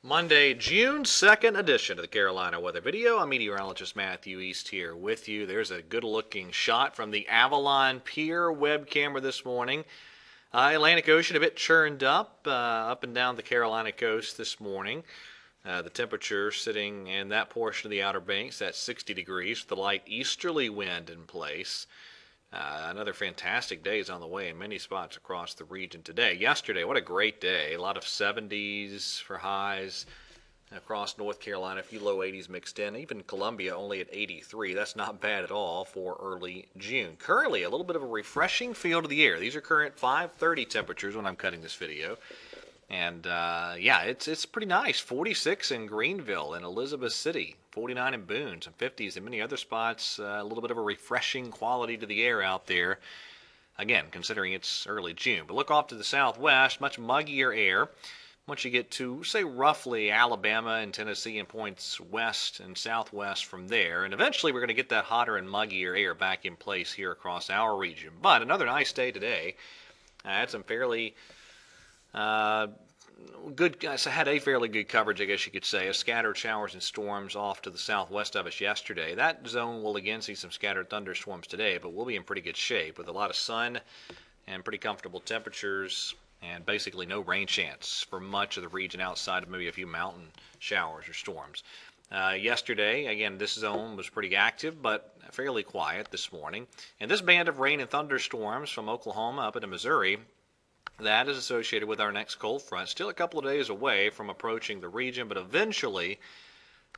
Monday, June 2nd edition of the Carolina Weather Video. I'm meteorologist Matthew East here with you. There's a good-looking shot from the Avalon Pier web camera this morning. Atlantic Ocean a bit churned up and down the Carolina coast this morning. The temperature sitting in that portion of the Outer Banks at 60 degrees with a light easterly wind in place. Another fantastic day is on the way in many spots across the region today. Yesterday, what a great day. A lot of 70s for highs across North Carolina, a few low 80s mixed in. Even Columbia only at 83. That's not bad at all for early June. Currently, a little bit of a refreshing feel to the air. These are current 5:30 temperatures when I'm cutting this video. And yeah, it's pretty nice. 46 in Greenville and Elizabeth City, 49 in Boone, some 50s in many other spots. A little bit of a refreshing quality to the air out there. Again, considering it's early June. But look off to the southwest, much muggier air. Once you get to, say, roughly Alabama and Tennessee and points west and southwest from there. And eventually we're going to get that hotter and muggier air back in place here across our region. But another nice day today. I had some fairly good. I had a fairly good coverage, I guess you could say, of scattered showers and storms off to the southwest of us yesterday. That zone will again see some scattered thunderstorms today, but we'll be in pretty good shape with a lot of sun and pretty comfortable temperatures and basically no rain chance for much of the region outside of maybe a few mountain showers or storms. Yesterday, again, this zone was pretty active, but fairly quiet this morning. And this band of rain and thunderstorms from Oklahoma up into Missouri, that is associated with our next cold front. Still a couple of days away from approaching the region, but eventually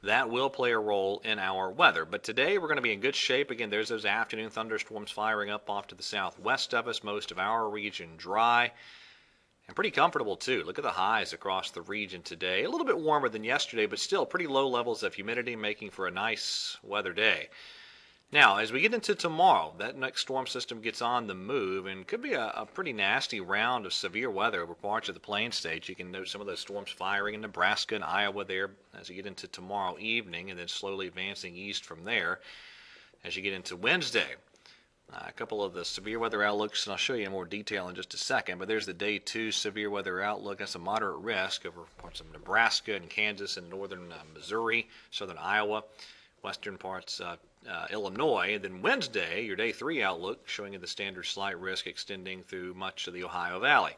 that will play a role in our weather. But today we're going to be in good shape. Again, there's those afternoon thunderstorms firing up off to the southwest of us. Most of our region dry and pretty comfortable too. Look at the highs across the region today. A little bit warmer than yesterday, but still pretty low levels of humidity, making for a nice weather day. Now, as we get into tomorrow, that next storm system gets on the move and could be a pretty nasty round of severe weather over parts of the Plains states. You can note some of those storms firing in Nebraska and Iowa there as you get into tomorrow evening and then slowly advancing east from there as you get into Wednesday. A couple of the severe weather outlooks, and I'll show you in more detail in just a second, but there's the day 2 severe weather outlook. That's a moderate risk over parts of Nebraska and Kansas and northern Missouri, southern Iowa, western parts of Illinois. And then Wednesday, your day 3 outlook showing you the standard slight risk extending through much of the Ohio Valley.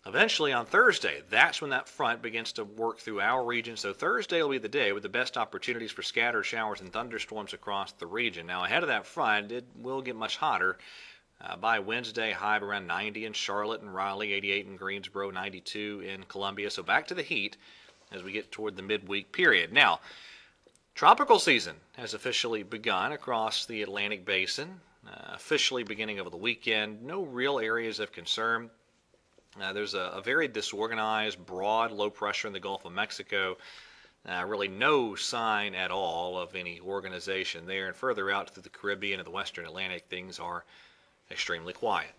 Eventually on Thursday, that's when that front begins to work through our region. So Thursday will be the day with the best opportunities for scattered showers and thunderstorms across the region. Now ahead of that front, it will get much hotter. By Wednesday, high of around 90 in Charlotte and Raleigh, 88 in Greensboro, 92 in Columbia. So back to the heat as we get toward the midweek period. Now, tropical season has officially begun across the Atlantic Basin, officially beginning over the weekend. No real areas of concern. There's a very disorganized, broad low pressure in the Gulf of Mexico. Really no sign at all of any organization there. And further out through the Caribbean and the Western Atlantic, things are extremely quiet.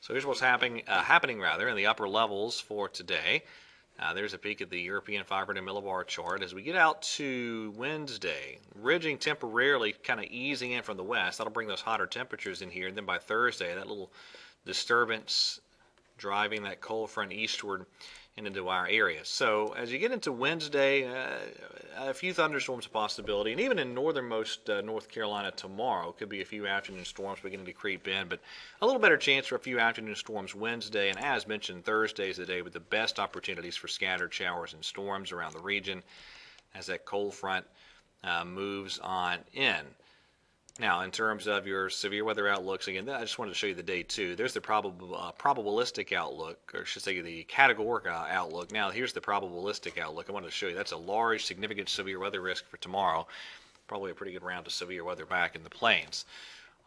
So here's what's happening in the upper levels for today. There's a peek at the European 500 millibar chart. As we get out to Wednesday, ridging temporarily, kind of easing in from the west. That'll bring those hotter temperatures in here. And then by Thursday, that little disturbance driving that cold front eastward and into our area. So as you get into Wednesday, a few thunderstorms a possibility, and even in northernmost North Carolina tomorrow, could be a few afternoon storms beginning to creep in, but a little better chance for a few afternoon storms Wednesday, and as mentioned, Thursday is the day with the best opportunities for scattered showers and storms around the region as that cold front moves on in. Now, in terms of your severe weather outlooks, again, I just wanted to show you the day 2. There's the probabilistic outlook, or I should say the categoric outlook. Now, here's the probabilistic outlook. I wanted to show you that's a large, significant severe weather risk for tomorrow. Probably a pretty good round of severe weather back in the plains.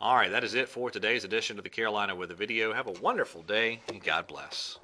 All right, that is it for today's edition of the Carolina Weather Video. Have a wonderful day, and God bless.